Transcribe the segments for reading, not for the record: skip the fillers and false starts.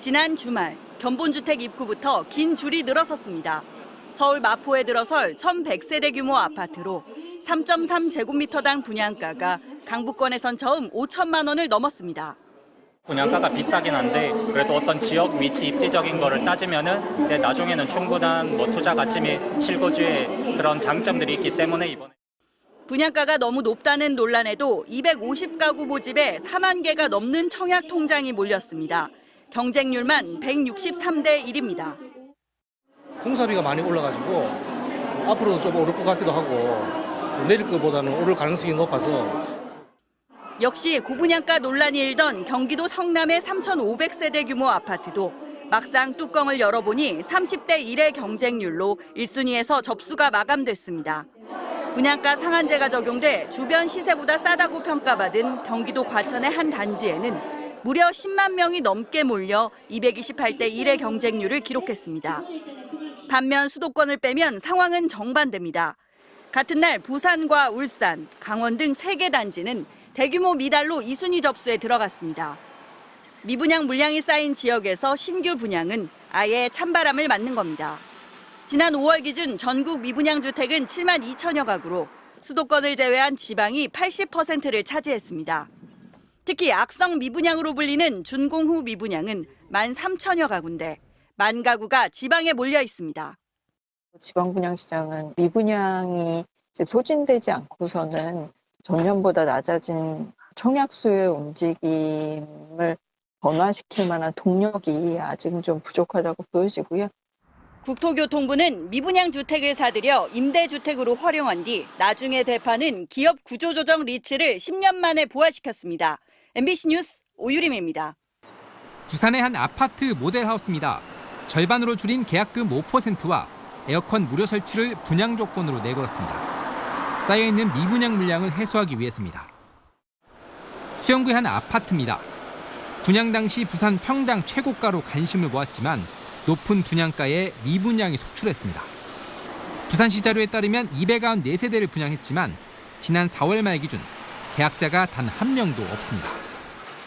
지난 주말 견본주택 입구부터 긴 줄이 늘어섰습니다. 서울 마포에 들어설 1,100세대 규모 아파트로 3.3제곱미터당 분양가가 강북권에선 처음 5천만 원을 넘었습니다. 분양가가 비싸긴 한데 그래도 어떤 지역 위치 입지적인 거를 따지면은 나중에는 충분한 투자 가치 및 실거주의 그런 장점들이 있기 때문에 이번에 분양가가 너무 높다는 논란에도 250가구 모집에 4만 개가 넘는 청약 통장이 몰렸습니다. 경쟁률만 163대 1입니다. 공사비가 많이 올라가지고 앞으로도 좀 오를 것 같기도 하고 내릴 것보다는 오를 가능성이 높아서. 역시 고분양가 논란이 일던 경기도 성남의 3,500세대 규모 아파트도 막상 뚜껑을 열어보니 30대 1의 경쟁률로 1순위에서 접수가 마감됐습니다. 분양가 상한제가 적용돼 주변 시세보다 싸다고 평가받은 경기도 과천의 한 단지에는 무려 10만 명이 넘게 몰려 228대 1의 경쟁률을 기록했습니다. 반면 수도권을 빼면 상황은 정반대입니다. 같은 날 부산과 울산, 강원 등 3개 단지는 대규모 미달로 2순위 접수에 들어갔습니다. 미분양 물량이 쌓인 지역에서 신규 분양은 아예 찬바람을 맞는 겁니다. 지난 5월 기준 전국 미분양 주택은 7만 2천여 가구로 수도권을 제외한 지방이 80%를 차지했습니다. 특히 악성 미분양으로 불리는 준공후 미분양은 1만 3천여 가구인데 1만 가구가 지방에 몰려 있습니다. 지방 분양 시장은 미분양이 소진되지 않고서는 전년보다 낮아진 청약 수요의 움직임을 변화시킬 만한 동력이 아직은 좀 부족하다고 보여지고요. 국토교통부는 미분양 주택을 사들여 임대주택으로 활용한 뒤 나중에 되파는 기업 구조조정 리츠를 10년 만에 부활시켰습니다. MBC 뉴스 오유림입니다. 부산의 한 아파트 모델하우스입니다. 절반으로 줄인 계약금 5%와 에어컨 무료 설치를 분양 조건으로 내걸었습니다. 쌓여있는 미분양 물량을 해소하기 위해서입니다. 수영구의 한 아파트입니다. 분양 당시 부산 평당 최고가로 관심을 모았지만 높은 분양가에 미분양이 속출했습니다. 부산시 자료에 따르면 294세대를 분양했지만 지난 4월 말 기준 계약자가 단 한 명도 없습니다.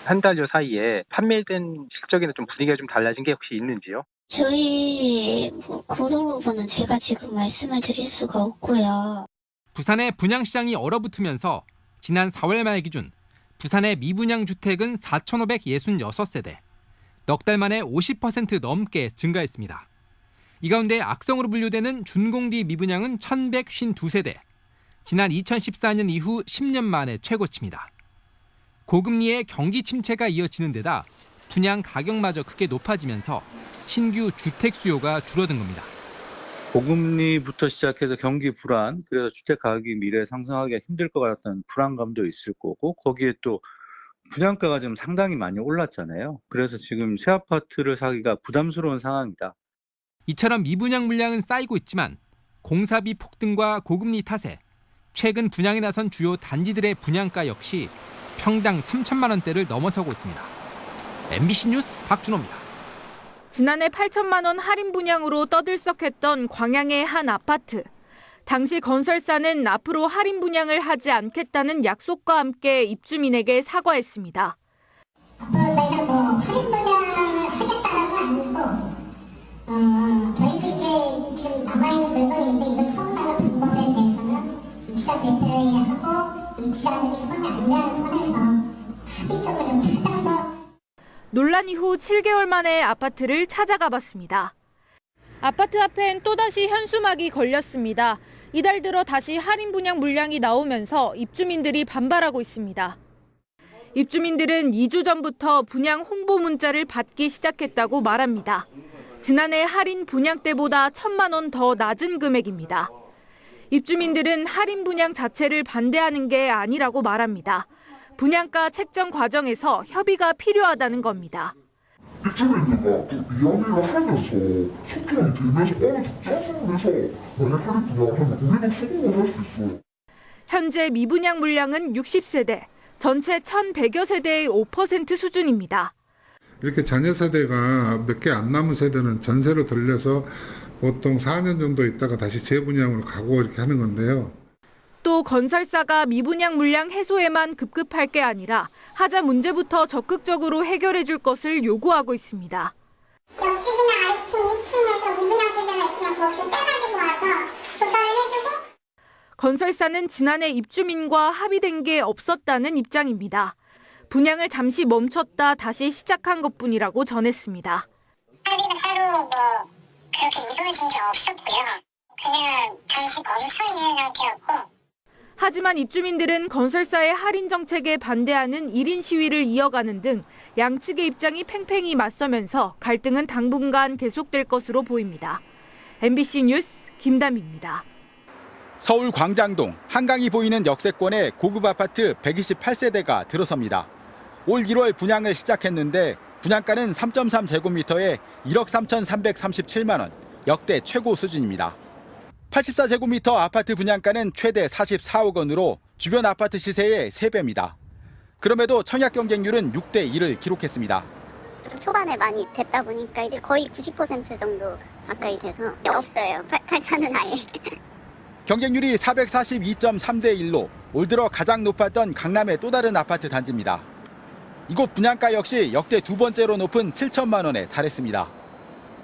한 달여 사이에 판매된 실적에는 좀 분위기가 좀 달라진 게 혹시 있는지요? 저희 그런 부분은 제가 지금 말씀을 드릴 수가 없고요. 부산의 분양시장이 얼어붙으면서 지난 4월 말 기준 부산의 미분양 주택은 4,566세대, 넉 달 만에 50% 넘게 증가했습니다. 이 가운데 악성으로 분류되는 준공뒤 미분양은 1,152세대, 지난 2014년 이후 10년 만에 최고치입니다. 고금리의 경기 침체가 이어지는 데다 분양 가격마저 크게 높아지면서 신규 주택 수요가 줄어든 겁니다. 고금리부터 시작해서 경기 불안, 그래서 주택 가격이 미래에 상승하기가 힘들 것 같다는 불안감도 있을 거고, 거기에 또 분양가가 지금 상당히 많이 올랐잖아요. 그래서 지금 새 아파트를 사기가 부담스러운 상황이다. 이처럼 미분양 물량은 쌓이고 있지만 공사비 폭등과 고금리 탓에 최근 분양에 나선 주요 단지들의 분양가 역시 평당 3천만 원대를 넘어서고 있습니다. MBC 뉴스 박준호입니다. 지난해 8천만 원 할인 분양으로 떠들썩했던 광양의 한 아파트. 당시 건설사는 앞으로 할인 분양을 하지 않겠다는 약속과 함께 입주민에게 사과했습니다. 저희가 뭐 할인 분양을 하겠다는 건 아니고 저희도 이제 지금 남아있는 물건인데 이걸 처분하는 방법에 대해서는 입주자 대표회의하고 입주자들이 손에 안 대는 선에서 합의점을 좀 찾아서. 논란 이후 7개월 만에 아파트를 찾아가 봤습니다. 아파트 앞엔 또다시 현수막이 걸렸습니다. 이달 들어 다시 할인 분양 물량이 나오면서 입주민들이 반발하고 있습니다. 입주민들은 2주 전부터 분양 홍보 문자를 받기 시작했다고 말합니다. 지난해 할인 분양 때보다 1,000만 원 더 낮은 금액입니다. 입주민들은 할인 분양 자체를 반대하는 게 아니라고 말합니다. 분양가 책정 과정에서 협의가 필요하다는 겁니다. 입주민들과 좀 이야기를 하면서 소통이 되면서 어느 적정선에서 만약 할인 분양을 하면 우리도 수긍을 할 수 있어요. 현재 미분양 물량은 60세대, 전체 1,100여 세대의 5% 수준입니다. 이렇게 자녀 세대가 몇 개 안 남은 세대는 전세로 돌려서 보통 4년 정도 있다가 다시 재분양으로 가고 이렇게 하는 건데요. 또 건설사가 미분양 물량 해소에만 급급할 게 아니라 하자 문제부터 적극적으로 해결해 줄 것을 요구하고 있습니다. 좀 빼가지고 와서 조달을 해주고. 건설사는 지난해 입주민과 합의된 게 없었다는 입장입니다. 분양을 잠시 멈췄다 다시 시작한 것뿐이라고 전했습니다. 합의는 따로 뭐 그렇게 이루어진 게 없었고요. 그냥 잠시 멈춰 있는 상태였고. 하지만 입주민들은 건설사의 할인 정책에 반대하는 1인 시위를 이어가는 등 양측의 입장이 팽팽히 맞서면서 갈등은 당분간 계속될 것으로 보입니다. MBC 뉴스 김담입니다. 서울 광장동 한강이 보이는 역세권에 고급 아파트 128세대가 들어섭니다. 올 1월 분양을 시작했는데 분양가는 3.3제곱미터에 1억 3,337만 원, 역대 최고 수준입니다. 84제곱미터 아파트 분양가는 최대 44억 원으로 주변 아파트 시세의 3배입니다. 그럼에도 청약 경쟁률은 6대1을 기록했습니다. 초반에 많이 됐다 보니까 이제 거의 90% 정도 가까이 돼서 없어요. 84는 아예. 경쟁률이 442.3대1로 올 들어 가장 높았던 강남의 또 다른 아파트 단지입니다. 이곳 분양가 역시 역대 두 번째로 높은 7천만 원에 달했습니다.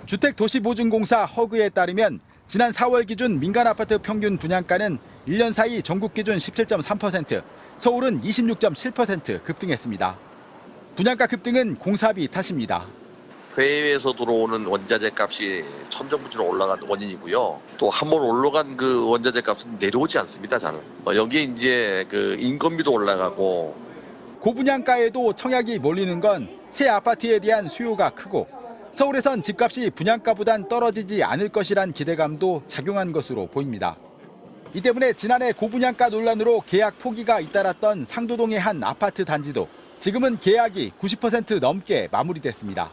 주택도시보증공사 허그에 따르면 지난 4월 기준 민간 아파트 평균 분양가는 1년 사이 전국 기준 17.3%, 서울은 26.7% 급등했습니다. 분양가 급등은 공사비 탓입니다. 해외에서 들어오는 원자재 값이 천정부지로 올라간 원인이고요. 또 한 번 올라간 그 원자재 값은 내려오지 않습니다. 저는 여기에 이제 그 인건비도 올라가고 고분양가에도 청약이 몰리는 건 새 아파트에 대한 수요가 크고 서울에선 집값이 분양가보단 떨어지지 않을 것이란 기대감도 작용한 것으로 보입니다. 이 때문에 지난해 고분양가 논란으로 계약 포기가 잇따랐던 상도동의 한 아파트 단지도 지금은 계약이 90% 넘게 마무리됐습니다.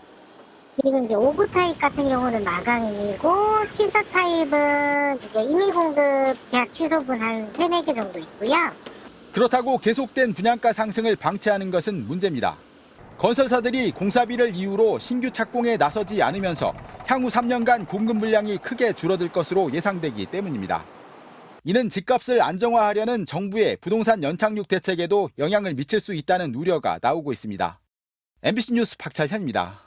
지금 이제 5구 타입 같은 경우는 마감이고 7사 타입은 이제 임의 공급 계약 취소분 한 3-4개 정도 있고요. 그렇다고 계속된 분양가 상승을 방치하는 것은 문제입니다. 건설사들이 공사비를 이유로 신규 착공에 나서지 않으면서 향후 3년간 공급 물량이 크게 줄어들 것으로 예상되기 때문입니다. 이는 집값을 안정화하려는 정부의 부동산 연착륙 대책에도 영향을 미칠 수 있다는 우려가 나오고 있습니다. MBC 뉴스 박찬현입니다.